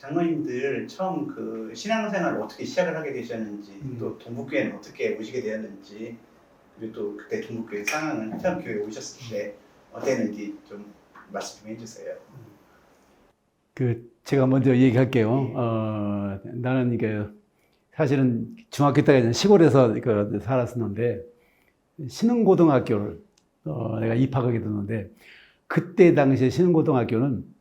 장로님들 처음 그 신앙생활을 어떻게 시작을 하게 되셨는지, 또 동북교회는 어떻게 오시게 되었는지, 그리고 또 그때 동북교회 상황을 처음 교회에 오셨을 때 어땠는지 좀 말씀 좀 해주세요. 제가 먼저 얘기할게요. 예. 나는 이게 사실은 중학교 때까지는 시골에서 살았었는데 신흥고등학교를 내가 입학하게 됐는데, 그때 당시에 신흥고등학교는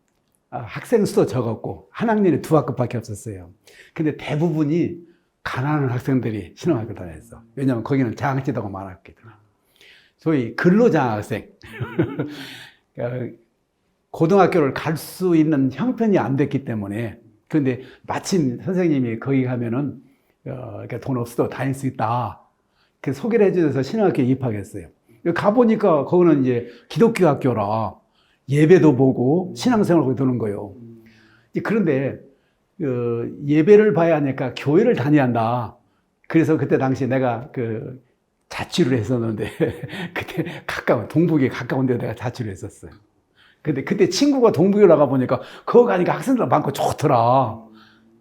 학생 수도 적었고 한 학년에 2학급밖에 없었어요. 근데 대부분이 가난한 학생들이 신흥학교 다녔어. 왜냐하면 거기는 장학지도가 많았기 때문에. 소위 근로장학생. 고등학교를 갈 수 있는 형편이 안 됐기 때문에. 근데 마침 선생님이 거기 가면은 돈 없어도 다닐 수 있다, 그래서 소개를 해주셔서 신흥학교에 입학했어요. 가보니까 거기는 이제 기독교 학교라 예배도 보고 신앙생활을 도는 거예요. 그런데 예배를 봐야 하니까 교회를 다녀야 한다. 그래서 그때 당시 내가 자취를 했었는데 그때 동북에 가까운 데 내가 자취를 했었어요. 근데 그때 친구가 동부교를 나가 보니까 거기 가니까 학생들 많고 좋더라.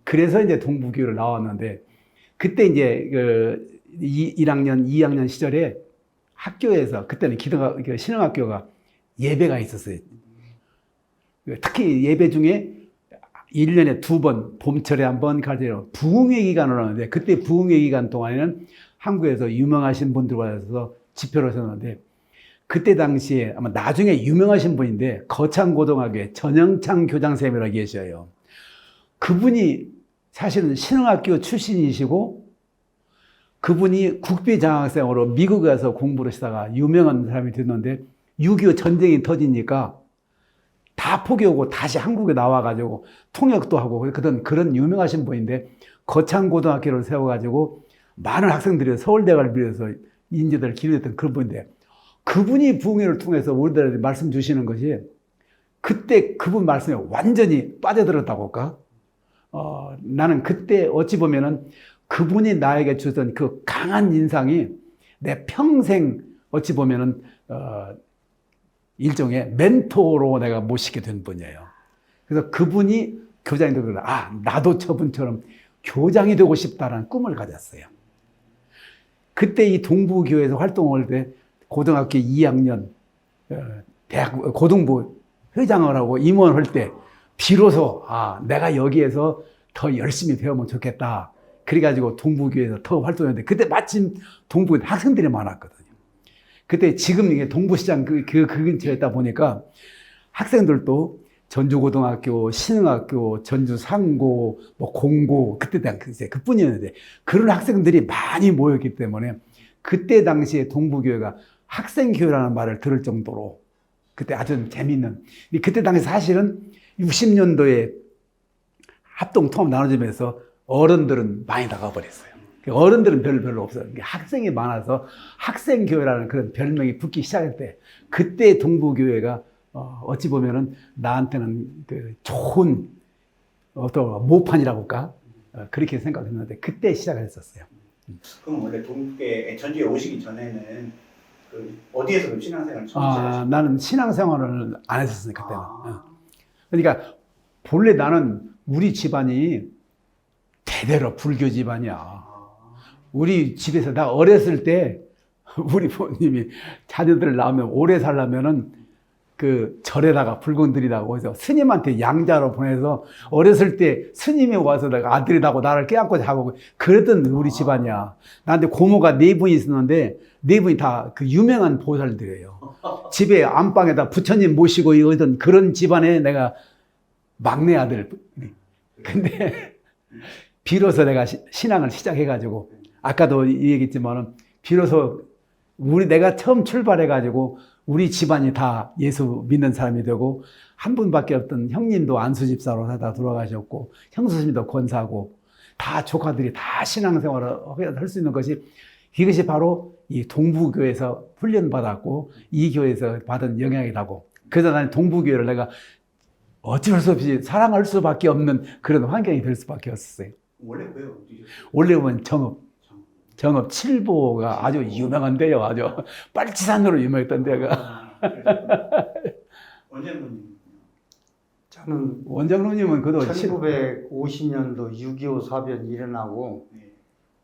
그래서 이제 동부교를 나왔는데, 그때 이제 1학년, 2학년 시절에 학교에서, 그때는 신흥학교가 예배가 있었어요. 특히 예배 중에 1년에 2번, 봄철에 한번 가지고 부흥회 기간을 하는데, 그때 부흥회 기간 동안에는 한국에서 유명하신 분들 와서 집회를 하셨는데, 그때 당시에 아마 나중에 유명하신 분인데 거창고등학교에 전영창 교장선생님이라고 계셔요. 그분이 사실은 신흥학교 출신이시고, 그분이 국비장학생으로 미국에 가서 공부를 하시다가 유명한 사람이 됐는데 6.25 전쟁이 터지니까 다 포기하고 다시 한국에 나와가지고 통역도 하고 그런 유명하신 분인데, 거창고등학교를 세워가지고 많은 학생들이 서울대학을 비롯해서 인재들을 기르었던 그런 분인데, 그분이 부흥회를 통해서 우리들한테 말씀 주시는 것이, 그때 그분 말씀에 완전히 빠져들었다고 할까? 나는 그때 어찌 보면은 그분이 나에게 주던 그 강한 인상이 내 평생 어찌 보면은 일종의 멘토로 내가 모시게 된 분이에요. 그래서 그분이 교장이 되고, 나도 저분처럼 교장이 되고 싶다라는 꿈을 가졌어요. 그때 이 동부교회에서 활동할 때 고등학교 2학년 대학 고등부 회장을 하고 임원을 할 때 비로소 내가 여기에서 더 열심히 배우면 좋겠다. 그래가지고 동부교회에서 더 활동했는데, 그때 마침 동부에 학생들이 많았거든요. 그때 지금 이게 동부시장 그 근처에 있다 보니까 학생들도 전주고등학교, 신흥학교, 전주상고, 공고, 그때 당시에 그뿐이었는데 그런 학생들이 많이 모였기 때문에 그때 당시에 동부교회가 학생교회라는 말을 들을 정도로 그때 아주 재밌는, 그때 당시 사실은 60년도에 합동통합 나눠지면서 어른들은 많이 나가버렸어요. 어른들은 별로 없어요. 학생이 많아서 학생교회라는 그런 별명이 붙기 시작할 때, 그때 동부교회가 어찌 보면은 나한테는 좋은 어떤 모판이라고 할까? 그렇게 생각했는데 그때 시작을 했었어요. 그럼 원래 동북에 전주에 오시기 전에는 어디에서 그럼 신앙생활을 처음 시작하셨어요? 나는 신앙생활을 안 했었어요, 그때는. 그러니까 본래 나는 우리 집안이 대대로 불교 집안이야. 우리 집에서 나 어렸을 때 우리 부모님이 자녀들 낳으면 오래 살려면은 절에다가 붉은 들이라고 해서 스님한테 양자로 보내서 어렸을 때 스님이 와서 내가 아들이라고 나를 깨안고 자고 그랬던 우리 집안이야. 나한테 고모가 4분이 있었는데 4분이 다 유명한 보살들이에요. 집에 안방에다 부처님 모시고 이러던 그런 집안에 내가 막내 아들. 근데 비로소 내가 신앙을 시작해가지고, 아까도 얘기했지만은 비로소 내가 처음 출발해가지고 우리 집안이 다 예수 믿는 사람이 되고, 한 분밖에 없던 형님도 안수집사로 하다 돌아가셨고, 형수님도 권사고, 다 조카들이 다 신앙생활을 할 수 있는 것이, 이것이 바로 이 동부교회에서 훈련받았고 이 교회에서 받은 영향이라고. 그래서 나는 동부교회를 내가 어쩔 수 없이 사랑할 수밖에 없는 그런 환경이 될 수밖에 없었어요. 원래 왜 어디셨어요? 원래 보면 정읍 7보가 아주 유명한 데요. 아주 빨치산으로 유명했던 데가. 언제 분? 저 저는 원장로님은 그도 1950년도 6.25 사변 일어나고 네.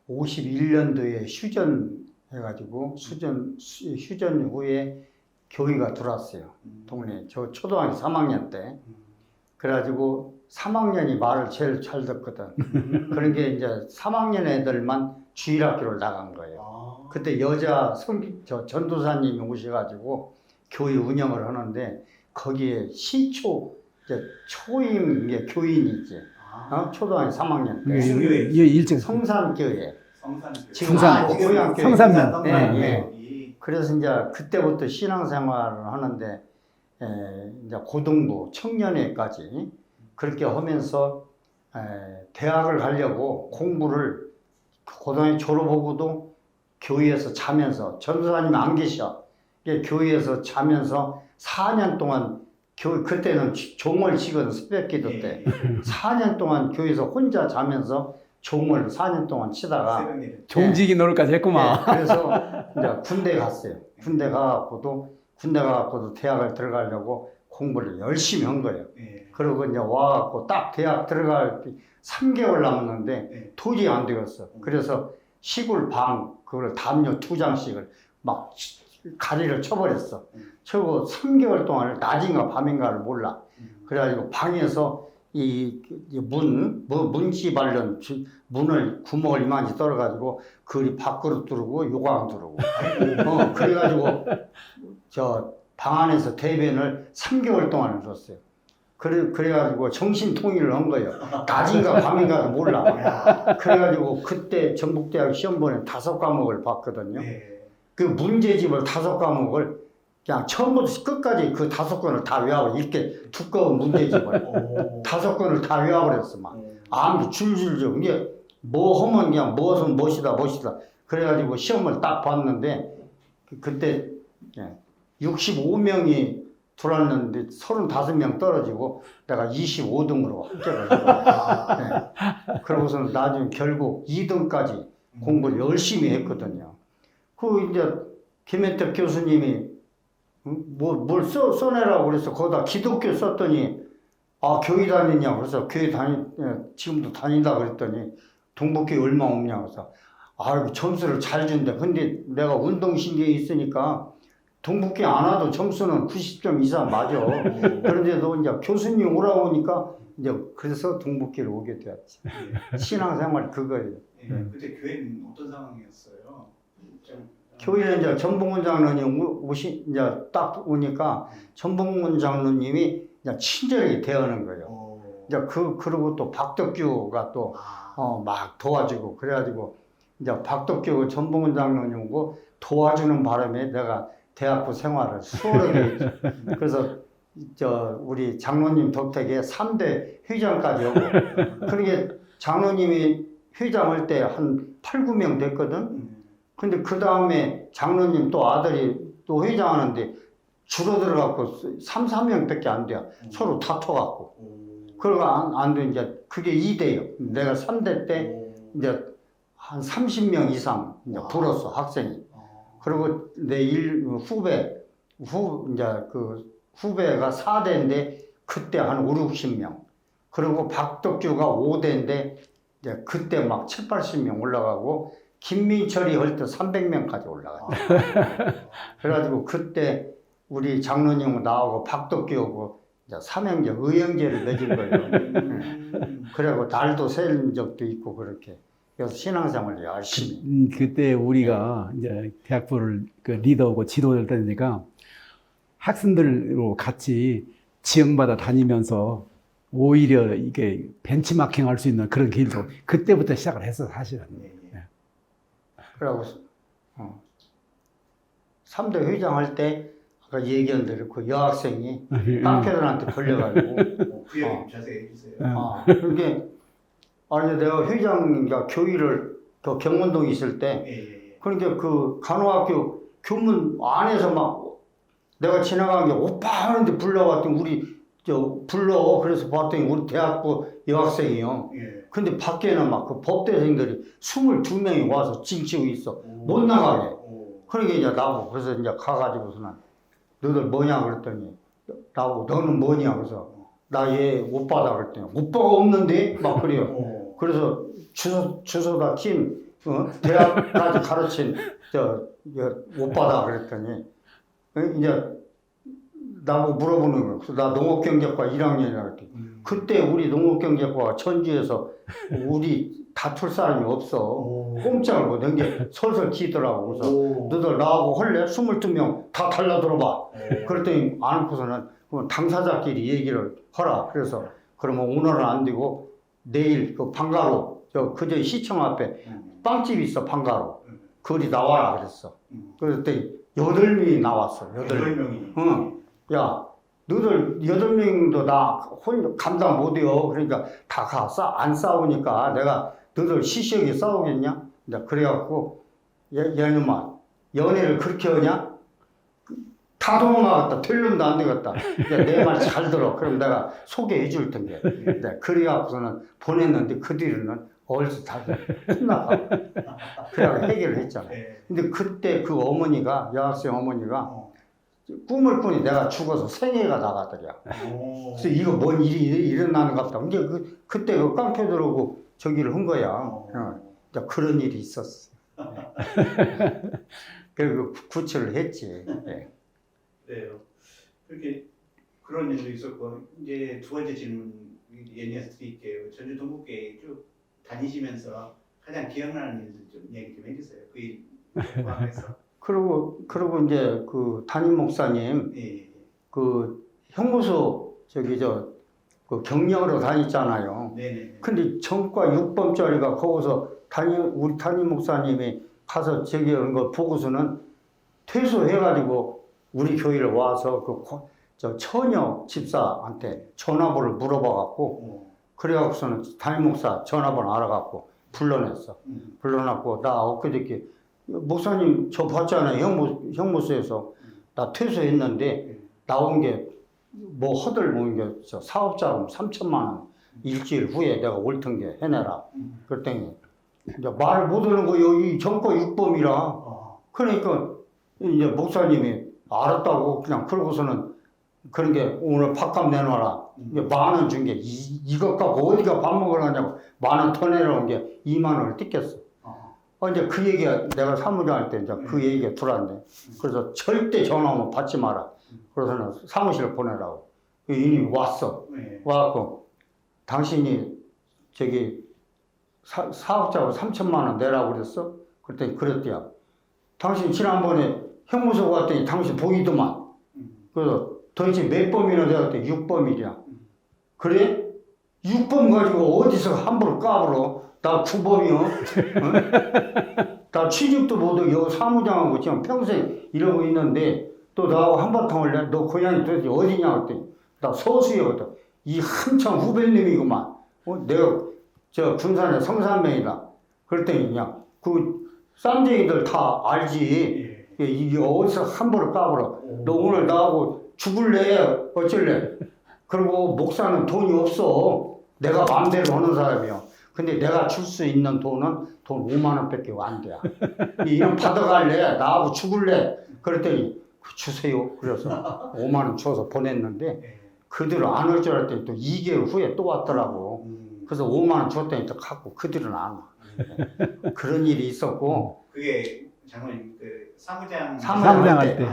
51년도에 휴전해가지고 휴전 후에 교회가 들어왔어요. 동네에. 저 초등학교 3학년 때. 그래가지고 3학년이 말을 제일 잘 듣거든. 그런 게 이제 3학년 애들만 주일학교를 나간 거예요. 아. 그때 여자 전도사님이 오셔가지고 교회 운영을 하는데 거기에 시초 이제 초임 이게 교인이지. 초등학교 3학년 때 무슨 교회? 예, 일찍 성산교회. 성산교회. 지금 고향교회. 성산면. 예. 그래서 이제 그때부터 신앙생활을 하는데 이제 고등부 청년회까지 그렇게 하면서 대학을 가려고 공부를 고등학교 졸업하고도 교회에서 자면서 전도사님이 안 계셔. 교회에서 자면서 4년 동안 그때는 종을 치거든 새벽기도 때 4년 동안 교회에서 혼자 자면서 종을 4년 동안 치다가 종지기 노릇까지 했구만. 그래서 이제 군대 갔어요. 군대 가갖고도 대학을 들어가려고 공부를 열심히 한 거예요. 그리고 이제 와갖고 딱 대학 들어갈 3개월 남았는데 도저히 안 되겠어. 그래서 시골 방 그걸 담요 2장씩을 막 가리를 쳐버렸어. 쳐고 3개월 동안 낮인가 밤인가를 몰라. 그래가지고 방에서 문지 발른 문을 구멍을 이만치 떨어가지고 그리 밖으로 뚫고 요강 뚫고 그래가지고 저 방 안에서 대변을 3개월 동안 했었어요. 그래가지고 정신통일을 한 거예요. 낮인가 밤인가도 몰라. 그래가지고 그때 전북대학 시험본에 5과목을 봤거든요. 그 문제집을 5과목을 그냥 처음부터 끝까지 그 5권을 다 외워버려. 이렇게 두꺼운 문제집을 5권을 다 외워버렸어. 막 암기 줄줄줄. 이게 뭐 하면 그냥 무엇은 무엇이다. 그래가지고 시험을 딱 봤는데 그때 65명이 들어왔는데 35명 떨어지고 내가 25등으로 합격을 했거든요. 그러고서는 나중에 결국 2등까지 공부를 열심히 했거든요. 그 이제 김혜택 교수님이 뭘 써내라고 그래서 거기다 기독교 썼더니 교회 다니냐 그래서 교회 지금도 다닌다 그랬더니 동북교회 얼마 없냐 그래서 점수를 잘 준대. 근데 내가 운동신경이 있으니까 동북교회 안 와도 점수는 90점 이상 맞아. 그런데도 이제 교수님 오라고 하니까 이제 그래서 동북교회를 오게 되었지. 신앙생활 그거예요. 그때 교회는 어떤 상황이었어요? 교회는 이제 전봉훈 장로님 이제 딱 오니까 전봉훈 장로님이 이제 친절하게 대하는 거예요. 이제 그리고 또 박덕규가 또 막 도와주고 그래가지고 이제 박덕규 전봉훈 장로님 오고 도와주는 바람에 내가 대학부 생활을 수월하게 했죠. 그래서 우리 장로님 덕택에 3대 회장까지 오고 그러게 장로님이 회장할 때 한 8, 9명 됐거든. 근데 그 다음에 장로님 또 아들이 또 회장하는데 줄어들어갖고 3, 4명밖에 안 돼요. 서로 다퉈갖고. 그러고 안 돼. 이제 그게 2대예요. 내가 3대 때 이제 한 30명 이상 이제 불었어, 학생이. 그리고 내 후배가 4대인데 그때 한 5, 60명. 그리고 박덕규가 5대인데 이제 그때 막 7, 80명 올라가고 김민철이 할 때 300명까지 올라갔죠. 그래가지고 그때 우리 장로님 나오고 박덕규 오고 이제 삼형제 의형제를 맺은 거예요. 그리고 달도 셀 적도 있고 그렇게. 그래서 신앙생활을 열심히. 그때 우리가 이제 대학부를 리더고 지도를 때니까 학생들로 같이 지형마다 다니면서 오히려 이게 벤치마킹 할 수 있는 그런 길도 그때부터 시작을 했어, 사실은. 그러고 3대 회장할 때 아까 얘기한 대로 그 여학생이 깡패들한테 걸려가지고 그 얘기 자세히 해주세요. 그게 아니 내가 회장인가 교회를 그 경문동에 있을 때 그러니까 그 간호학교 교문 안에서 막 내가 지나간 게 오빠 하는데 불러봤더니 우리 불러 그래서 봤더니 우리 대학부 여학생이요. 근데 밖에는 막 그 법대생들이 22명이 와서 징치고 있어. 못 나가게. 그러니까 이제 나보고 그래서 이제 가가지고서는 너들 뭐냐 그랬더니 나보고 너는 뭐냐 그래서 나 얘 오빠다 그랬더니 오빠가 없는데 막 그래요. 그래서 주소다 팀 대학까지 가르친 오빠다 그랬더니 이제 나보고 물어보는 거예요. 그래서 나 농업경제과 1학년이라고 그랬더니 그때 우리 농업경제과가 천주에서 우리 다툴 사람이 없어. 꼼짝을 못한 게 설설 기더라고. 그래서 너들 나하고 할래? 22명 다 달라들어봐. 그랬더니 안 놓고서는 그럼 당사자끼리 얘기를 하라. 그래서 그러면 오늘은 안 되고 내일 그 방가로 그저 시청 앞에 빵집이 있어. 방가로 거기 나와라 그랬어. 그랬더니 8명이 나왔어. 8명이. 응. 야 너들 8명도 나 감당 못해요. 그러니까 다 안 싸우니까 내가 너들 시시하게 싸우겠냐? 이제 그래갖고 얘놈아 연애를 그렇게 하냐? 다 도망가겠다. 될 놈도 안 되겠다. 내 말 잘 들어. 그럼 내가 소개해 줄 텐데. 그래갖고서는 보냈는데 그 뒤로는 어디서 다 끝나가. 그래갖고 해결을 했잖아. 근데 그때 그 어머니가 여학생 어머니가 꿈을 꾸니 내가 죽어서 생애가 나가더라. 그래서 이거 뭔 일이 일어나는 것 같다. 근데 그때 그 깡패 들어오고 저기를 한 거야. 그런 일이 있었어. 그리고 구출을 했지. 그래요. 그렇게 그런 일도 있었고 이제 두 번째 질문 연이어서 드릴게요. 전주 동국교회 쭉 다니시면서 가장 기억나는 일들 좀 얘기 좀 해주세요. 그 일 포함해서. 그리고 이제 그 담임 목사님 그 형무소 그 경력으로 다녔잖아요. 네네. 근데 전과 6범짜리가 거기서 우리 담임 목사님이 가서 저기 하는 거 보고서는 퇴소해가지고 우리 교회를 와서 저 처녀 집사한테 전화번호를 물어봐갖고 그래갖고서는 담임 목사 전화번호 알아갖고 불러냈어. 불러놨고 나 엊그저께 목사님 저 봤잖아요. 형무소에서 나 퇴소했는데 나온 게 뭐 허들모은 게 사업자금 3천만 원 일주일 후에 내가 옳던 게 해내라. 그랬더니 이제 말 못하는 거 여기 전과 6범이라. 그러니까 이제 목사님이 알았다고 그냥 그러고서는 그런 게 오늘 밥값 내놔라. 10,000원 준 게 이것 갖고 어디가 밥 먹으러 가냐고 10,000원 더 내라는 게 2만 원을 뜯겼어. 이제 그 얘기가 내가 사무장 할 때 이제 그 얘기가 들어왔네. 그래서 절대 전화 오면 받지 마라. 그래서는 사무실에 보내라고. 이미 왔어. 와갖고 당신이 저기 사업자로 3천만 원 내라고 그랬어? 그랬더니 그랬대요. 당신 지난번에 형무소 갔더니 당신 보이더만. 그래서 도대체 몇 범이나 되었대? 6범이랴. 그래? 6범 가지고 어디서 함부로 까불어? 나 9범이요. 어? 나 취직도 못하고 여기 사무장하고 지금 평생 이러고 있는데 또 나하고 한바탕 할래? 너 고향이 도대체 어디냐? 그랬더니 나 서수여거든. 이 한참 후배님이구만. 내가 저 군산의 성산명이다. 그랬더니 그냥 그 쌈쟁이들 다 알지. 이게 어디서 함부로 까불어. 너 오늘 나하고 죽을래? 어쩔래? 그리고 목사는 돈이 없어. 내가 마음대로 하는 사람이야. 근데 내가 줄 수 있는 돈은 돈 5만 원밖에 안 돼. 이런 받아갈래? 나하고 죽을래? 그랬더니 주세요. 그래서 5만 원 줘서 보냈는데 그들은 안 올 줄 알았더니 또 2개월 후에 또 왔더라고. 그래서 5만 원 줬더니 또 갖고 그들은 안 와. 그런 일이 있었고. 그게 장모님 그 사무장 할 때.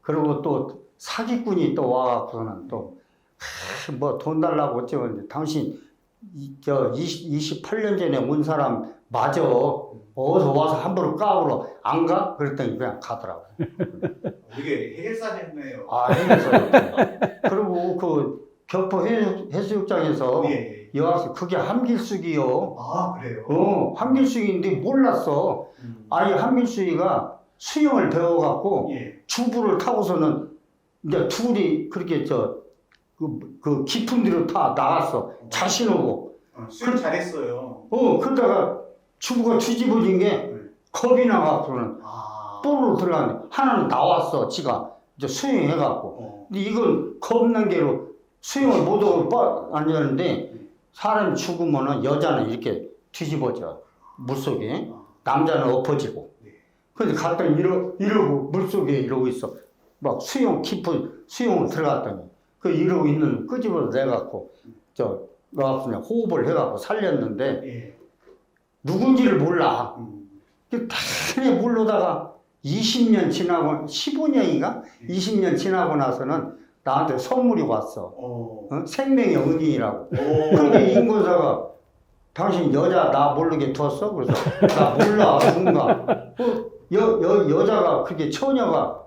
그리고 또 사기꾼이 또 와갖고는 또 뭐 돈 달라고 어쩌는데 당신 저 28년 전에 온 사람 맞아. 어서 와서 함부로 까불어. 안 가? 그랬더니 그냥 가더라고. 이게 해결사셨네요. 해결사. 그리고 그 격포 해수욕장에서 여학생 그게 함길숙이요. 그래요? 함길숙인데 몰랐어. 아니 함길숙이가 수영을 배워갖고 주부를 타고서는 이제 둘이 그렇게 그 깊은 데로 다 나갔어. 자신하고. 수영 잘했어요. 그러다가 주부가 뒤집어진 게 겁이 나갖고는 뽀로 들어갔는데 하나는 나왔어. 지가 이제 수영해갖고. 근데 이건 겁난 게로 수영을 못하고 앉았는데 사람이 죽으면은 여자는 이렇게 뒤집어져. 물속에. 남자는 엎어지고. 근데 갔더니 이러고 물속에 이러고 있어. 막 깊은 수영을 들어갔더니 그 이러고 있는 끄집어서 내갖고 저 나와서 그냥 호흡을 해갖고 살렸는데 예. 누군지를 몰라. 음. 다행히 모르다가 20년 지나고 15년인가 20년 지나고 나서는 나한테 선물이 왔어. 생명의 은인이라고. 그런데 임권사가 당신 여자 나 모르게 뒀어? 그래서 나 몰라 누군가. 여자가 그렇게 처녀가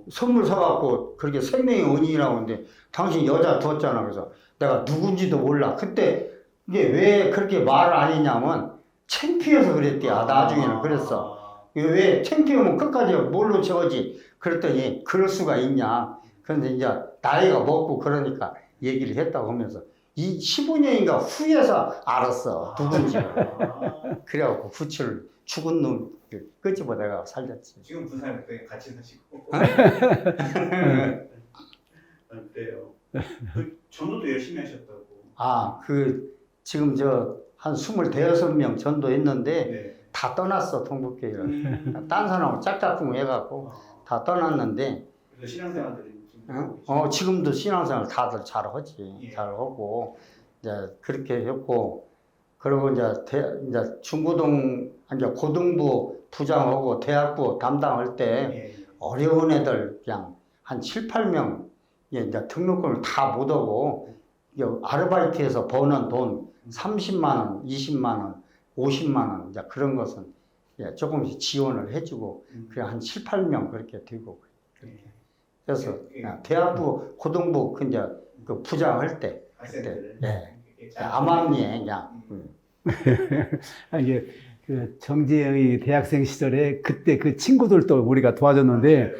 선물 사갖고 그렇게 생명의 은인이라고 하는데 당신 여자 뒀잖아. 그래서 내가 누군지도 몰라. 그때 이게 왜 그렇게 말을 안 했냐면 창피해서 그랬대. 나중에는 그랬어. 왜 창피하면 끝까지 뭘로 채워지? 그랬더니 그럴 수가 있냐. 그런데 이제 나이가 먹고 그러니까 얘기를 했다고 하면서 이 15년인가 후에서 알았어. 누군지. 그래갖고 부츠를 죽은 놈 끄집어 내가 살렸지. 지금 부산에 같이 사시고. 어때요? 그 전도도 열심히 하셨다고. 지금 한 25명 전도했는데 네. 다 떠났어, 동북교회를. 딴 사람하고 짝짝꿍 해갖고 다 떠났는데 그래서 신앙생활들이 지금도 신앙생활 다들 잘하지. 예. 잘하고 이제 그렇게 했고 그리고 이제 중고등 이제 고등부 부장하고 대학부 담당할 때 예. 어려운 애들 그냥 한 7, 8명 이제 등록금을 다 못 오고 아르바이트에서 버는 돈 30만 원, 20만 원, 50만 원 이제 그런 것은 조금씩 지원을 해주고 그냥 한 7, 8명 그렇게 되고 그래서 대학부, 고등부 이제 그 부장할 때 학생들 암암리에 그냥 이게 그 정재영이 대학생 시절에 그때 그 친구들도 우리가 도와줬는데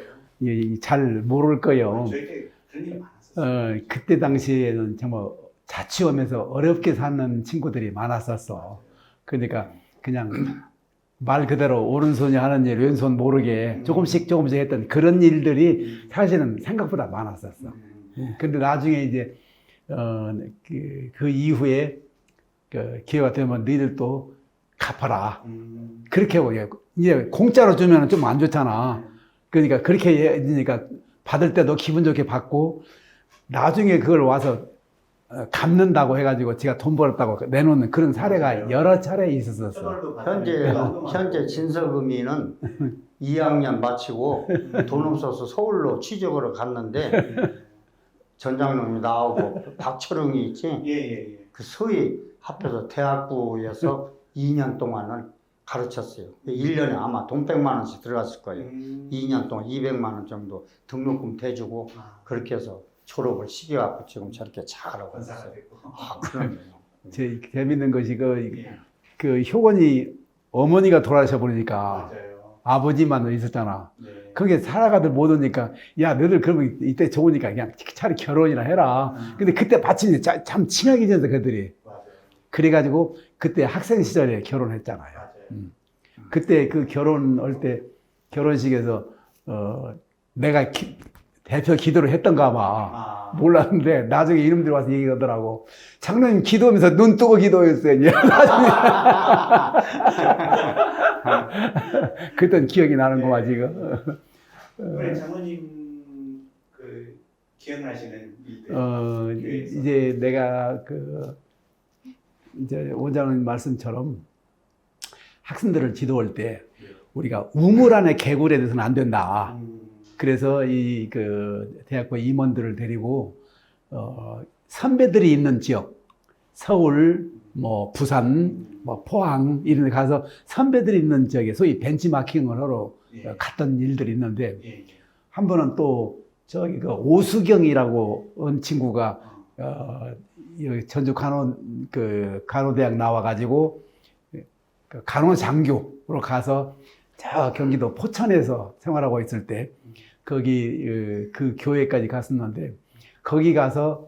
잘 모를 거예요. 저희한테 그런 일이 많았어요. 그때 당시에는 정말 자취하면서 어렵게 사는 친구들이 많았었어. 그러니까 그냥 말 그대로 오른손이 하는 일 왼손 모르게 조금씩 했던 그런 일들이 사실은 생각보다 많았었어. 근데 나중에 이제 그 이후에 그 기회가 되면 너희들도 갚아라. 그렇게 하고 이제 공짜로 주면 좀 안 좋잖아. 그러니까 그렇게 해주니까 받을 때도 기분 좋게 받고 나중에 그걸 와서 갚는다고 해가지고 제가 돈 벌었다고 내놓는 그런 사례가 여러 차례 있었었어. 현재 진서금이는 2학년 마치고 돈 없어서 서울로 취직으로 갔는데 전장님이 나오고 박철웅이 있지. 그 서희 합해서 대학부에서 2년 동안을 가르쳤어요. 1년에 아마 돈 100만 원씩 들어갔을 거예요. 2년 동안 200만 원 정도 등록금 대주고 그렇게 해서 졸업을 시켜갖고 지금 저렇게 잘하고 있어요. 그럼요. 제일 재밌는 것이 그 효건이 어머니가 돌아가셔 버리니까 아버지만 있었잖아. 그게 살아가들 못 오니까 야 너희들 그러면 이때 좋으니까 그냥 차라리 결혼이나 해라. 근데 그때 마침 참 친하게 지내서 그들이. 그래가지고 그때 학생 시절에 결혼했잖아요. 그때 그 결혼할 때 결혼식에서 내가 대표 기도를 했던가 봐. 몰랐는데 나중에 이놈들이 와서 얘기하더라고. 장로님 기도하면서 눈 뜨고 기도했어요. 나중에. 그랬던 기억이 나는구만 지금. 우리 장로님 그 기억나시는 일들? 이제 내가 이제 원장님 말씀처럼 학생들을 지도할 때 우리가 우물 안에 개구리에 대해서는 안 된다. 그래서 그 대학교 임원들을 데리고 선배들이 있는 지역, 서울, 부산, 포항 이런 데 가서 선배들이 있는 지역에 소위 벤치마킹을 하러 갔던 일들이 있는데 한 번은 또 저기 그 오수경이라고 온 친구가 전주 간호대학 나와가지고 간호장교로 가서 저 경기도 포천에서 생활하고 있을 때 거기 그 교회까지 갔었는데 거기 가서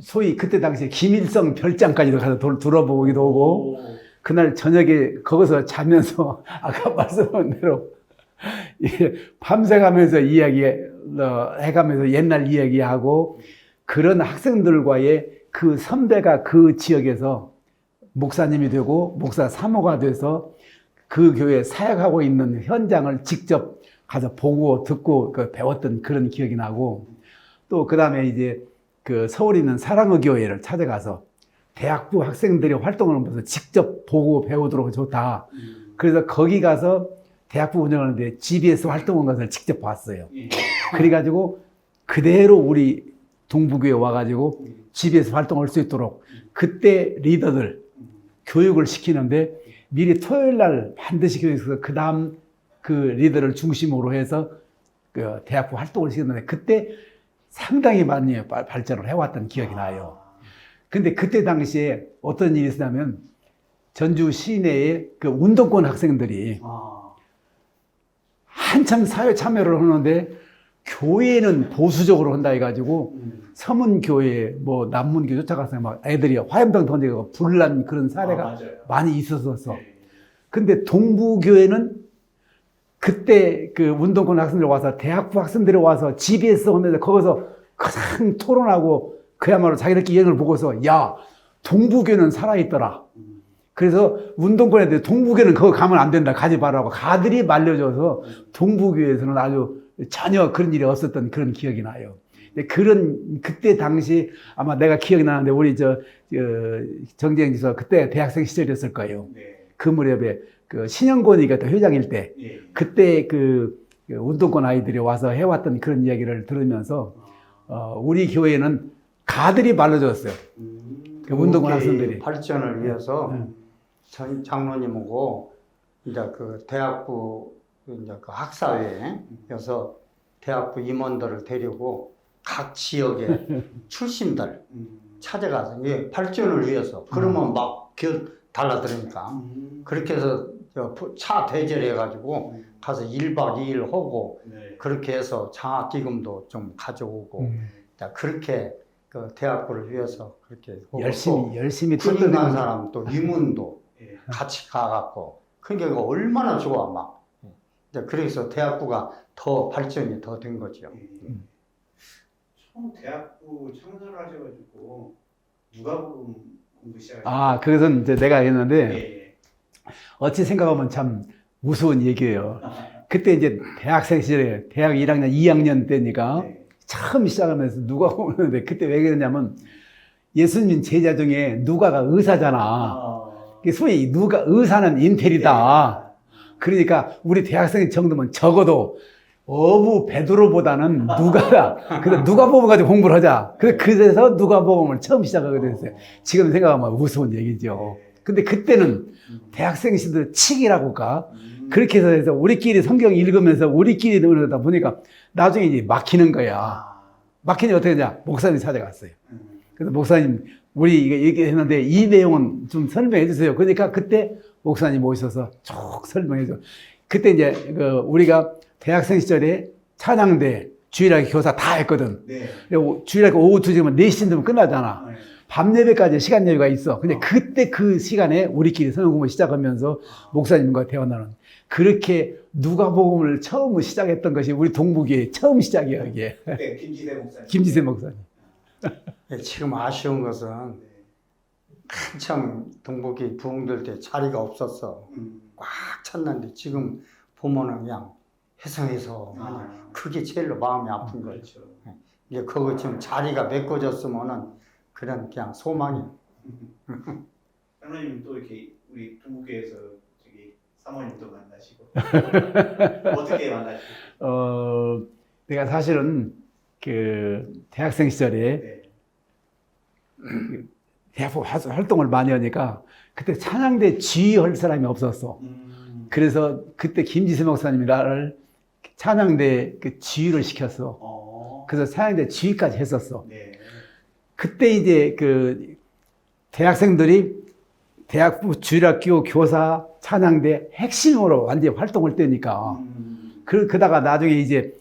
소위 그때 당시에 김일성 별장까지도 가서 둘러보기도 하고 그날 저녁에 거기서 자면서 아까 말씀한 대로 밤새가면서 해가면서 옛날 이야기하고 그런 학생들과의 그 선배가 그 지역에서 목사님이 되고 목사 사모가 돼서 그 교회에 사역하고 있는 현장을 직접 가서 보고 듣고 배웠던 그런 기억이 나고 또 그다음에 이제 그 서울에 있는 사랑의 교회를 찾아가서 대학부 학생들이 활동하는 것을 직접 보고 배우도록 좋다. 그래서 거기 가서 대학부 운영하는데 GBS 활동한 것을 직접 봤어요. 그래가지고 그대로 우리 동부교회 와가지고 GBS 활동할 수 있도록 그때 리더들 교육을 시키는데 미리 토요일 날 반드시 교육해서 그 다음 그 리더를 중심으로 해서 그 대학부 활동을 시켰는데 그때 상당히 많이 발전을 해왔던 기억이 나요. 근데 그때 당시에 어떤 일이 있었냐면 전주 시내에 그 운동권 학생들이 한참 사회 참여를 하는데 교회는 보수적으로 한다 해가지고 서문교회 뭐 남문교회 쫓아가서 막 애들이 화염병 던지고 불난 그런 사례가 많이 있었었어. 근데 동부교회는 그때 그 운동권 학생들 와서 대학부 학생들이 와서 GBS 오면서 거기서 가장 토론하고 그야말로 자기들끼리 여행을 보고서 야 동부교회는 살아있더라. 그래서 운동권 애들 동부교회는 거기 가면 안 된다. 가지 말라고 가들이 말려줘서 동부교회에서는 아주 전혀 그런 일이 없었던 그런 기억이 나요. 그런 그때 당시 아마 내가 기억이 나는데 우리 정재영 지사 그때 대학생 시절이었을 거예요. 그 무렵에 그 신영권이가 회장일 때 그때 그 운동권 아이들이 와서 해왔던 그런 이야기를 들으면서 우리 교회는 가들이 말려줬어요. 그 운동권 학생들이 발전을 위해서 전 장로님하고 이제 그 대학부 이제 그 학사회에서 대학부 임원들을 데리고 각 지역의 출신들 찾아가서 예, 발전을 위해서 그러면 막 달라들으니까 그렇게 해서 차 대절해가지고 가서 1박 2일 하고 그렇게 해서 장학기금도 좀 가져오고 그렇게 그 대학부를 위해서 그렇게 열심히 군인 간 사람 또 유문도 같이 가갖고 그게 얼마나 좋아 막 그래서 대학부가 더 발전이 더 된 거죠. 처음 대학부 창설을 하셔가지고 누가복음 공부 시작하셨어요? 아 그것은 이제 내가 했는데 어찌 생각하면 참 무서운 얘기예요. 그때 이제 대학생 시절에 대학 1학년 2학년 때니까 처음 시작하면서 누가 오는데 그때 왜 그랬냐면 예수님 제자 중에 누가가 의사잖아. 소위 누가 의사는 인텔이다. 그러니까 우리 대학생 정도면 적어도 어부 베드로보다는 누가가 그래서 누가복음 가지고 공부를 하자. 그래서 누가복음을 처음 시작하게 됐어요. 지금 생각하면 무서운 얘기죠. 근데 그때는 대학생 시절 칙이라고까 그렇게 해서 우리끼리 성경 읽으면서 우리끼리 그러다 보니까 나중에 이제 막히는 거야. 막히니 어떻게 되냐? 목사님 찾아갔어요. 그래서 목사님 우리 이거 얘기했는데 이 내용은 좀 설명해 주세요. 그러니까 그때 목사님 오셔서 쭉 설명해 줘. 그때 이제 우리가 대학생 시절에 찬양대, 주일학교 교사 다 했거든. 주일학교 오후 2시면 4시 되면 끝나잖아. 밤 예배까지 시간 여유가 있어. 근데 그때 그 시간에 우리끼리 성경 공부 시작하면서 목사님과 대화 나누는 그렇게 누가복음을 처음 시작했던 것이 우리 동북의 처음 시작이야 이게. 네, 김지세 목사님. 김지세 목사님. 지금 아쉬운 것은 한참 동북이 부흥될 때 자리가 없었어. 꽉 찼는데 지금 보면은 그냥 해성해서 그게 제일로 마음이 아픈 거예요. 그렇죠. 이제 그거 지금 자리가 메꿔졌으면은 그런 그냥 소망이. 장로님 또 이렇게 우리 동북교회에서 저기 사모님도 만나시고 어떻게 만나시고? 내가 사실은 그 대학생 시절에 대학부 활동을 많이 하니까 그때 찬양대 지휘할 사람이 없었어. 그래서 그때 김지세 목사님이 나를 찬양대 그 지휘를 시켰어. 그래서 찬양대 지휘까지 했었어. 그때 이제 그 대학생들이 대학부 주일학교 교사 찬양대 핵심으로 완전히 활동을 떼니까 그러다가 나중에 이제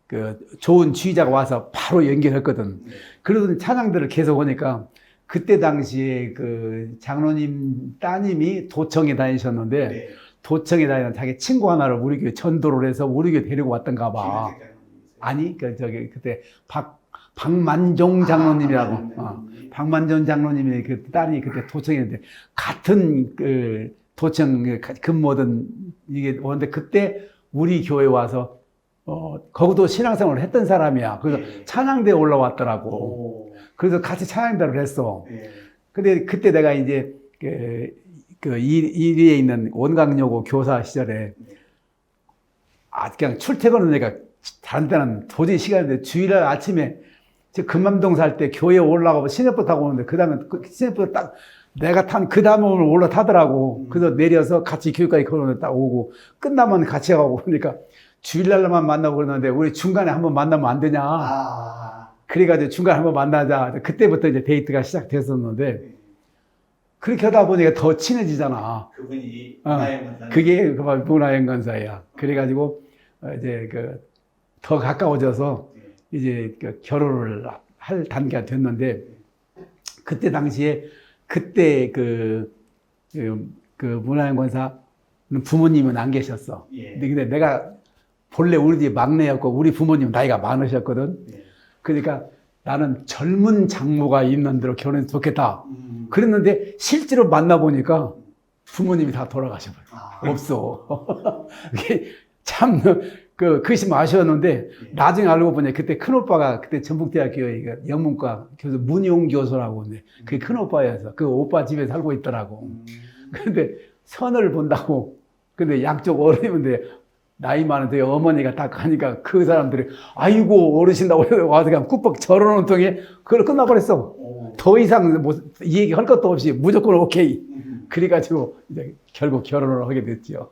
그 좋은 지휘자가 와서 바로 연결했거든. 그러더니 찬양대를 계속 오니까 그때 당시에 그 장로님 따님이 도청에 다니셨는데 도청에 다니는 자기 친구 하나를 우리 교회 전도를 해서 우리 교회 데리고 왔던가 봐. 아니 그때 박만종 장로님이라고 박만종 장로님의 그 딸이 그때 도청에 있는데 같은 그 도청 근무하던 이게 오는데 그때 우리 교회 와서 거기도 신앙생활을 했던 사람이야. 그래서 예. 찬양대에 올라왔더라고. 오. 그래서 같이 찬양대를 했어. 예. 근데 그때 내가 이제 그 이리에 있는 원광여고 교사 시절에 그냥 출퇴근은 내가 다른 때는 도저히 시간이 돼. 주일날 아침에 저 금암동 살 때 교회에 올라가고 시내버스 타고 오는데 그 다음에 시내버스 딱 내가 탄 그 다음에 올라타더라고. 그래서 내려서 같이 교회까지 걸어서 딱 오고 끝나면 같이 가고 그러니까 주일날만 만나고 그러는데 우리 중간에 한번 만나면 안 되냐. 아. 그래가지고 중간에 한번 만나자. 그때부터 이제 데이트가 시작됐었는데 그렇게 하다 보니까 더 친해지잖아. 그분이 어, 문화연관사. 그게 문화연관사야. 그래가지고 이제 더 가까워져서 이제 결혼을 할 단계가 됐는데 그때 당시에 그때 그 문화연관사는 부모님은 안 계셨어. 예. 근데 내가 본래 우리 집 막내였고 우리 부모님 나이가 많으셨거든. 예. 그러니까 나는 젊은 장모가 있는 대로 결혼해서 좋겠다. 그랬는데 실제로 만나보니까 부모님이 다 돌아가셔버려. 아. 없어. 그게 참, 그것이 아쉬웠는데, 나중에 알고 보니 그때 큰오빠가 그때 전북대학교에 영문과 교수 문용 교수라고 하는데, 그게 큰오빠여서 그 오빠 집에 살고 있더라고. 근데 선을 본다고, 근데 양쪽 어른인데, 나이 많은데 어머니가 딱 가니까 그 사람들이, 아이고, 어르신다고 와서 그냥 꾹뻑 절어놓은 통에 그걸 끝나버렸어. 오. 더 이상 이 얘기 할 것도 없이 무조건 오케이. 그래가지고 이제 결국 결혼을 하게 됐죠.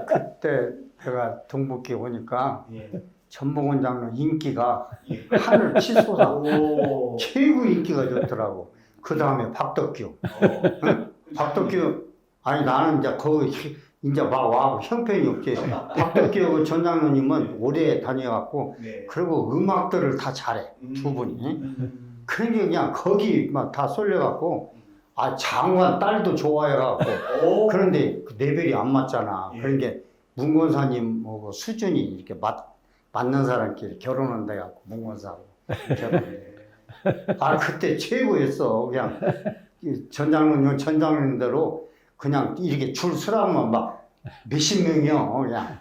그때 내가 동북에 오니까 예. 전봉원 장로 인기가 예. 하늘 치솟아. 오. 최고 인기가 좋더라고. 그 다음에 박덕규. 응? 박덕규, 아니 나는 이제 거기 이제 막 와고 형편이 없지. 박덕규 전 장로님은 오래 다녀갖고, 네. 그리고 음악들을 다 잘해. 두 분이. 그러니까 그냥 거기 막 다 쏠려갖고, 장관 딸도 좋아해갖고, 오. 그런데 그 레벨이 안 맞잖아. 예. 그러니까 문권사님하고 수준이 이렇게 맞는 사람끼리 결혼한다 해갖고 문권사하고 결혼해. 그때 최고였어. 그냥 전 장로님대로 그냥 이렇게 줄 서라면 막 몇십 명이요. 그냥.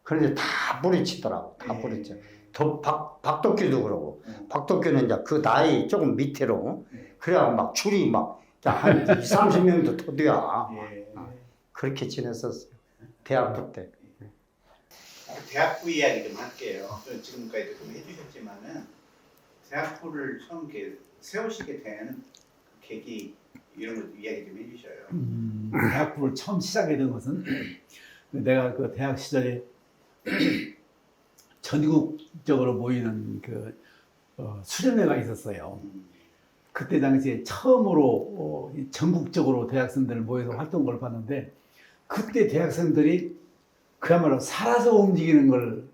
그런데 다 뿌리치더라고. 다 뿌리쳐. 더 박덕규도 그러고. 박덕규는 이제 그 나이 조금 밑으로. 그래야 막 줄이 막 한 20, 30명도 더 돼야. 예. 그렇게 지냈었어요. 대학부 때. 대학부 이야기 좀 할게요. 지금까지도 좀 해주셨지만은 대학부를 처음 이렇게 세우시게 된 계기 이런 거 이야기 좀 해주셔요. 대학부를 처음 시작하게 된 것은 내가 그 대학 시절에 전국적으로 모이는 수련회가 있었어요. 그때 당시에 처음으로 전국적으로 대학생들 모여서 활동을 봤는데 그때 대학생들이 그야말로 살아서 움직이는 걸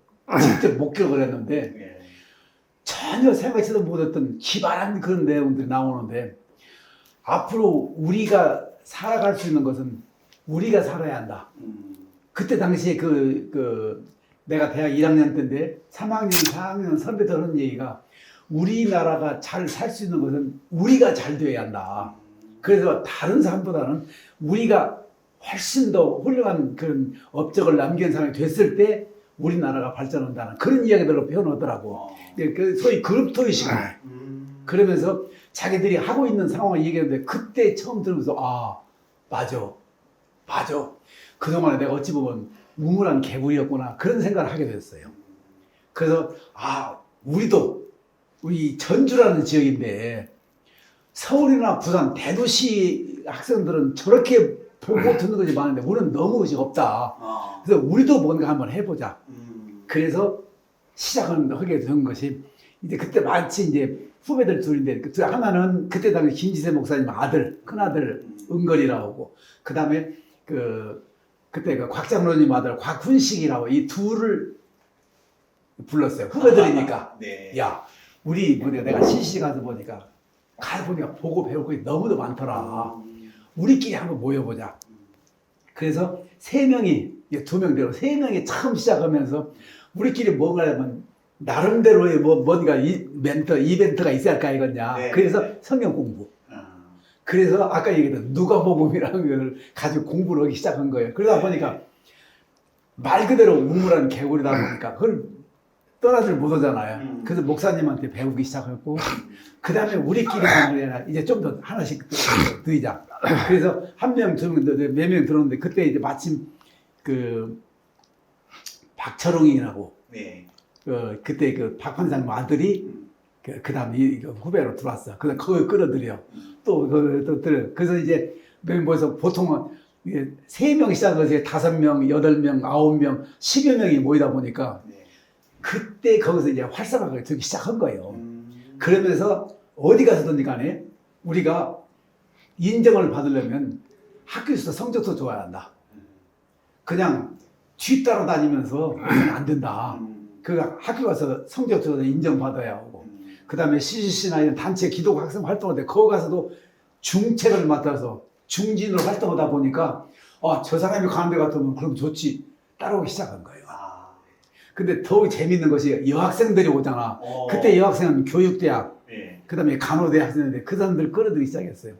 직접 목격을 했는데 예. 전혀 생각지도 못했던 기발한 그런 내용들이 나오는데 앞으로 우리가 살아갈 수 있는 것은 우리가 살아야 한다. 그때 당시에 내가 대학 1학년 때인데 3학년, 4학년 선배들 하는 얘기가 우리나라가 잘 살 수 있는 것은 우리가 잘 돼야 한다. 그래서 다른 사람보다는 우리가 훨씬 더 훌륭한 그런 업적을 남긴 사람이 됐을 때 우리나라가 발전한다는 그런 이야기들로 표현하더라고. 소위 그룹토의식. 그러면서 자기들이 하고 있는 상황을 얘기하는데 그때 처음 들으면서 맞아. 그동안에 내가 어찌 보면 우물한 개구리였구나 그런 생각을 하게 됐어요. 그래서 우리 전주라는 지역인데 서울이나 부산 대도시 학생들은 저렇게 보고 듣는 것이 많은데 우리는 너무 것이 없다. 그래서 우리도 뭔가 한번 해보자. 그래서 시작을 하게 된 것이 이제 그때 마치 이제 후배들 둘인데 그 하나는 그때 당시 김지세 목사님 큰 아들 은걸이라고 하고 그 다음에 그때 곽장로님 아들 곽훈식이라고 이 둘을 불렀어요. 후배들이니까. 네. 야, 내가 CC 가서 보니까 보고 배울 것이 너무도 많더라. 우리끼리 한번 모여보자. 그래서 3명이, 2명대로 3명이 처음 시작하면서 우리끼리 뭔가 하면 나름대로의 뭔가 이벤트가 있어야 할까 이거냐. 네, 그래서 네. 성경 공부. 그래서 아까 얘기했던 누가복음이라는 걸 가지고 공부를 하기 시작한 거예요. 그러다 보니까 말 그대로 우물한 개구리다 보니까 그걸 떠나질 못하잖아요. 그래서 목사님한테 배우기 시작했고 그 다음에 우리끼리만 아니라 이제 좀 더 하나씩 드리자. 그래서 한 명, 두 명, 몇 명 들었는데 그때 이제 마침 그 박철웅이라고 네. 그때 그 박판사님 아들이 그 다음에 후배로 들어왔어. 그래서 그걸 끌어들여. 또 들어. 그래서 이제 멤버에서 보통은 이게 3명 시작해서 5명, 8명, 9명, 10여 명이 모이다 보니까 네. 그때 거기서 이제 활성화가 되기 시작한 거예요. 그러면서 어디 가서든지 간에 우리가 인정을 받으려면 학교에서 성적도 좋아야 한다. 그냥 뒤따라 다니면서 안 된다. 그 학교 가서 성적도 인정받아야 하고 그 다음에 CCC나 이런 단체 기독 학생 활동할 때 거기 가서도 중책을 맡아서 중진으로 활동하다 보니까 저 사람이 가는 데 같으면 그럼 좋지 따라오기 시작한 거예요. 근데 더욱 재밌는 것이 여학생들이 오잖아. 그때 여학생은 교육대학, 네. 그 다음에 간호대학생인데 그 사람들 끌어들이기 시작했어요.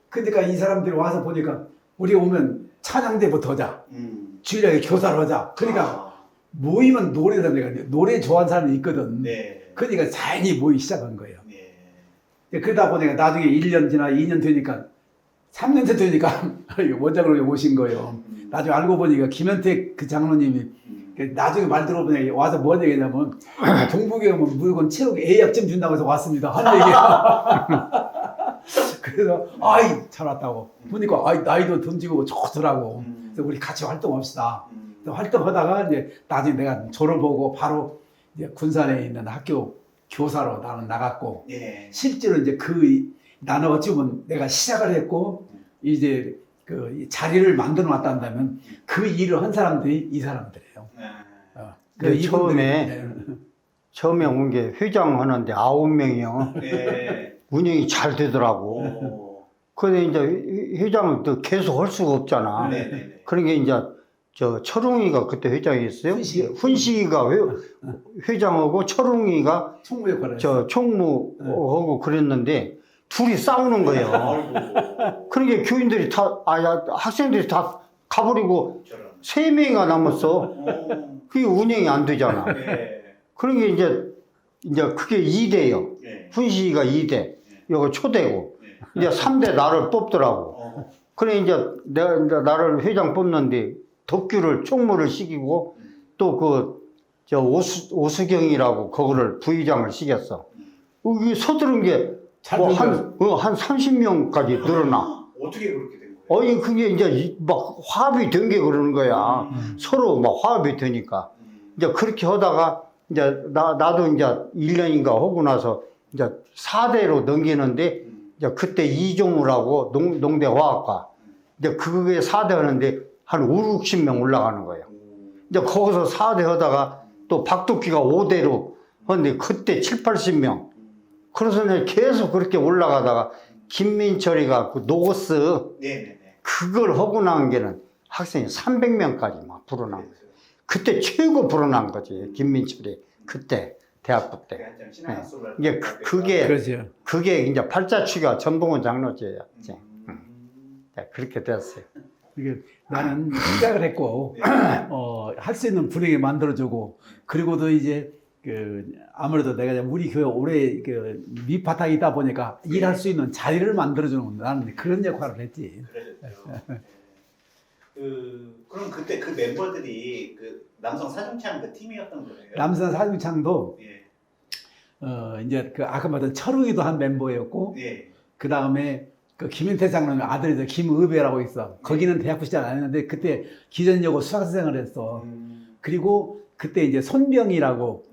그러니까 이 사람들이 와서 보니까 우리 오면 찬양대부터 하자. 주일에 교사를 하자. 그러니까 모이면 노래를 하니까 노래 좋아하는 사람이 있거든. 네. 그러니까 자연히 모이기 시작한 거예요. 네. 그러다 보니까 나중에 1년 지나 2년 되니까 3년째 되니까 원장으로 오신 거예요. 나중에 알고 보니까 김현택 그 장로님이 나중에 말 들어보니 와서 뭔 얘기냐면 동북에 오면 물건 7억 A약점 준다고 해서 왔습니다. 하는 얘기야. 그래서 아이 잘 왔다고. 보니까 아이 나이도 던지고 좋더라고. 그래서 우리 같이 활동합시다. 활동하다가 이제 나중에 내가 졸업하고 바로 이제 군산에 있는 학교 교사로 나는 나갔고 예. 실제로 이제 나는 어찌 보면 내가 시작을 했고 이제 그 자리를 만들어 놨다면 그 일을 한 사람들이 이 사람들이에요. 그 이분들이- 처음에 온 게 회장 하는데 9명이요. 네. 운영이 잘 되더라고. 오. 근데 이제 회장을 또 계속 할 수가 없잖아. 네네네. 그러니까 이제 저 철웅이가 그때 회장이었어요. 훈시. 훈시가 회장하고 철웅이가 총무 역할을 저 총무하고 그랬는데 둘이 싸우는 거예요. 아이고. 그러니까 교인들이 학생들이 다 가버리고 저런. 3명이가 남았어. 오. 그게 운영이 안 되잖아. 네. 그러니까 이제 그게 2대요. 네. 훈시가 2대, 이거 초대고, 이제 3대 나를 뽑더라고. 그래, 이제 내가 이제 나를 회장 뽑는데 덕규를 총무를 시키고 또 오수경이라고 그거를 부의장을 시켰어. 여기 서두른 게 뭐 한 30명까지 늘어나. 어떻게 그렇게 된 거예요? 아니, 그게 이제 막 화합이 된 게 그러는 거야. 서로 막 화합이 되니까. 이제 그렇게 하다가 이제 나도 이제 1년인가 하고 나서 이제 4대로 넘기는데 이제 그때 이종우라고 농대화학과 이제 그게 4대 하는데 한 5, 60명 올라가는 거예요. 이제 거기서 4대 하다가 또 박덕기가 5대로 하는데 그때 7, 80명. 그래서 이제 계속 그렇게 올라가다가 김민철이가 그 노고스 네네네. 그걸 하고 난 게는 학생이 300명까지 막 불어난 거예요. 그때 최고 불어난 거지, 김민철이. 그때, 대학부 때. 한참 신앙학습을 이게 그게, 그렇죠. 그게 이제 팔자취가 전봉원 장로제야. 그렇게 됐어요. 이게 나는 시작을 했고 할 수 있는 분위기 만들어주고 그리고도 이제 아무래도 내가 우리 교회 오래 밑바닥이다 보니까 일할 수 있는 자리를 만들어주는 건데 나는 그런 역할을 했지. 그러셨죠. 그럼 그때 그 멤버들이 그 남성 사중창 그 팀이었던 거예요? 남산 사중창도 예. 이제 그 아까 말한 철웅이도 한 멤버였고 예. 그 다음에 그 김윤태 장로님 아들이 김의배라고 있어. 거기는 대학부 시절 안 했는데 그때 기전여고 수학생을 했어. 그리고 그때 이제 손병이라고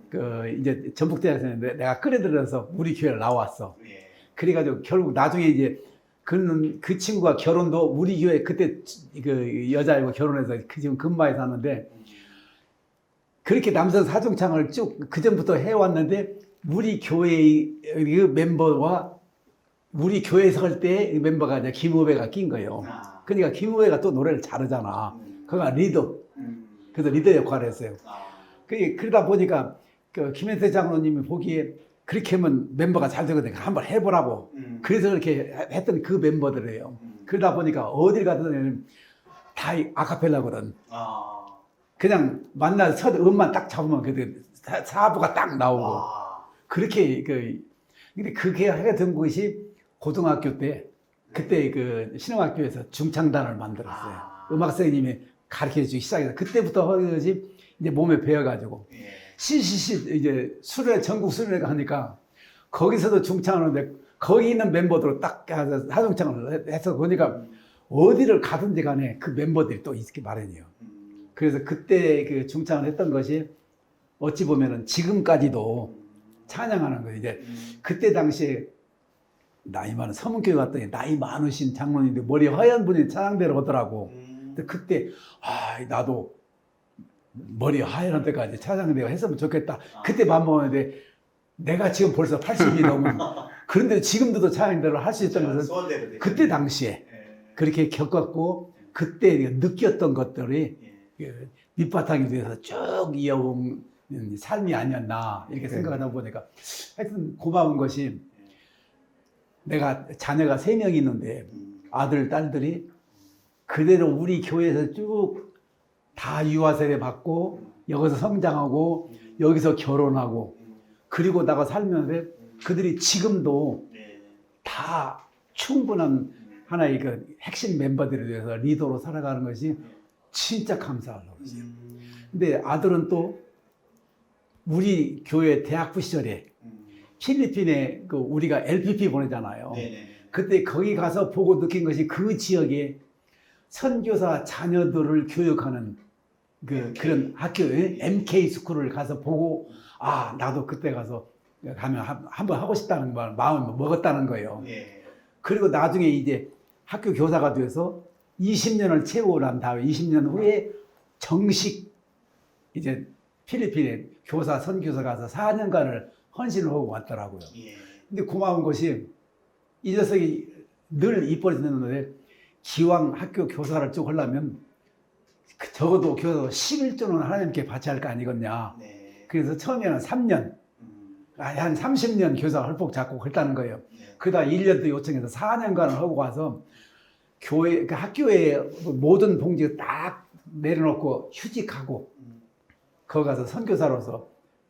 이제 전북대학생인데 내가 끌어들여서 우리 교회를 나왔어. 예. 그래가지고 결국 나중에 이제 그 친구가 결혼도 우리 교회 그때 그 여자애고 결혼해서 지금 근마에 사는데 그렇게 남선 사중창을 쭉 그전부터 해왔는데 우리 교회의 그 멤버와 우리 교회에서 할 때 멤버가 이제 김우배가 낀 거예요. 그러니까 김우배가 또 노래를 잘하잖아. 그가 리더. 그래서 리더 역할을 했어요. 그러다 보니까 그 김현태 장로님이 보기에 그렇게 하면 멤버가 잘 되거든. 한번 해보라고. 그래서 그렇게 했던 그 멤버들이에요. 그러다 보니까 어딜 가든 다 아카펠라거든. 그냥 만나서 첫 음만 딱 잡으면 그 사부가 딱 나오고 와. 그렇게 근데 그게 하게 된 것이 고등학교 때 그때 그 신흥학교에서 중창단을 만들었어요. 음악 선생님이 가르쳐 주기 시작해서 그때부터 하듯이 이제 몸에 배워가지고 예. CCC 이제 수련 전국 수련회 가니까 거기서도 중창하는데 거기 있는 멤버들 딱 가서 하중창을 해서 보니까 어디를 가든지 간에 그 멤버들이 또 있기 마련이에요. 그래서 그때 그 중창을 했던 것이 어찌 보면은 지금까지도 찬양하는 거예요. 이제 그때 당시에 나이 많은 서문교회 갔더니 나이 많으신 장로님들 머리 하얀 분이 찬양대로 오더라고. 근데 그때 나도 머리 하얀 데까지 찬양대가 했으면 좋겠다. 그때 밥 먹었는데 내가 지금 벌써 80이 넘은 그런데 지금도 찬양대로 할 수 있다는 것은 수원대로 그때 당시에 예. 그렇게 겪었고 그때 느꼈던 것들이 예. 밑바탕이 돼서 쭉 이어온 삶이 아니었나 이렇게 생각하다 보니까 하여튼 고마운 것이 내가 자녀가 3명 있는데 아들, 딸들이 그대로 우리 교회에서 쭉 다 유아세례 받고 여기서 성장하고 여기서 결혼하고 그리고 나가 살면서 그들이 지금도 예. 다 충분한 하나의 그 핵심 멤버들에 대해서 리더로 살아가는 것이 진짜 감사하다고 그러세요. 근데 아들은 또 우리 교회 대학부 시절에 필리핀에 그 우리가 LPP 보내잖아요. 네네. 그때 거기 가서 보고 느낀 것이 그 지역에 선교사 자녀들을 교육하는 그런 학교에 MK 스쿨을 가서 보고 나도 그때 가서 가면 한번 하고 싶다는 마음을 먹었다는 거예요. 예. 그리고 나중에 이제 학교 교사가 돼서 20년을 채우고 난 다음에 20년 후에 정식 이제 필리핀에 교사 선교사 가서 4년간을 헌신을 하고 왔더라고요. 예. 근데 고마운 것이 이 녀석이 늘 입버릇했는데 기왕 학교 교사를 쭉 하려면 적어도 교사 11조는 하나님께 바쳐야 할 거 아니겠냐. 네. 그래서 처음에는 3년, 한 30년 교사 헐복 잡고 했다는 거예요. 네. 그러다 1년 더 요청해서 4년간을 하고 와서 교회, 그 학교에 모든 봉지 딱 내려놓고 휴직하고 거기 가서 선교사로서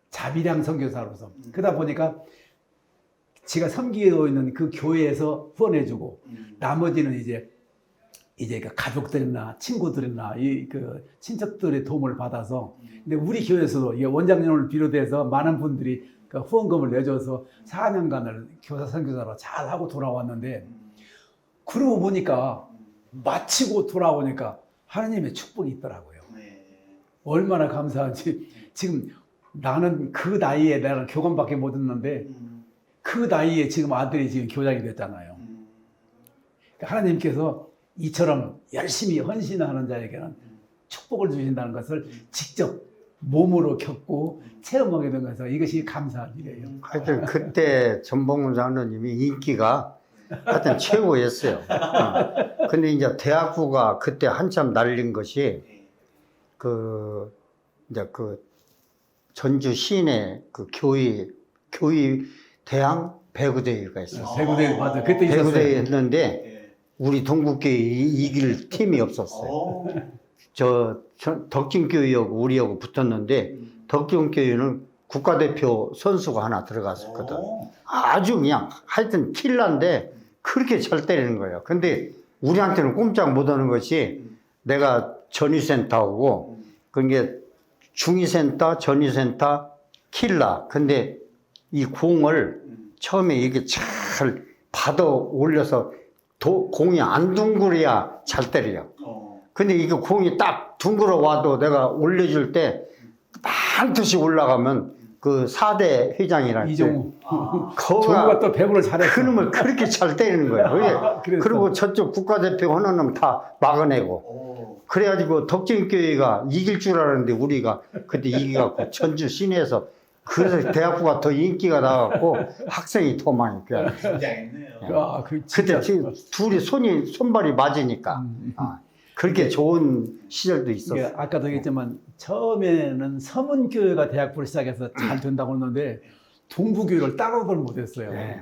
자비량 선교사로서 그러다 보니까 지가 섬기고 있는 그 교회에서 후원해주고 나머지는 이제 그 가족들이나 친구들이나 그 친척들의 도움을 받아서 근데 우리 교회에서도 이 원장님을 비롯해서 많은 분들이 그 후원금을 내줘서 4년간을 교사 선교사로 잘 하고 돌아왔는데 그러고 보니까 마치고 돌아오니까 하나님의 축복이 있더라고요. 네. 얼마나 감사한지 지금 나는 그 나이에 내가 교감밖에 못 했는데 그 나이에 지금 아들이 지금 교장이 됐잖아요. 그러니까 하나님께서 이처럼 열심히 헌신하는 자에게는 축복을 주신다는 것을 직접 몸으로 겪고 체험하게 된 것에서 이것이 감사한 일이에요. 하여튼 그때 전봉훈 장로님이 인기가 하여튼 최고였어요. 근데 이제 대학부가 그때 한참 날린 것이 이제 그 전주 시내 그 교회 대항 배구대회가 있었어요. 배구대회 맞아. 그때 있었어요. 배구대회 했는데 예. 우리 동국교회 이길 팀이 없었어요. 저 덕진교회하고 우리하고 붙었는데 덕진교회는 국가대표 선수가 하나 들어갔었거든. 아주 그냥 하여튼 킬러인데 그렇게 잘 때리는 거예요. 근데 우리한테는 꼼짝 못하는 것이 내가 전위센터하고 그게 중위센터, 전위센터, 킬러. 근데 이 공을 처음에 이게 잘 받아 올려서 공이 안 둥그려야 잘 때려요. 근데 이게 공이 딱 둥그러 와도 내가 올려줄 때 반드시 올라가면 그 4대 회장이라는 이종우. 거가 또 배구를 잘했어. 그놈을 그렇게 잘 때리는 거예요. 그랬어. 그리고 저쪽 국가대표 하는 놈 다 막아내고. 그래가지고 덕진교회가 이길 줄 알았는데 우리가 그때 이겨갖고 전주 시내에서 그래서 대학부가 더 인기가 나갖고 학생이 더 많이 껴요. 굉장했네요. 그때 둘이 손발이 맞으니까. 그렇게 좋은 시절도 있었어요. 아까도 얘기했지만 처음에는 서문교회가 대학부를 시작해서 잘 된다고 했는데 동부교회를 따라오질 못했어요. 네.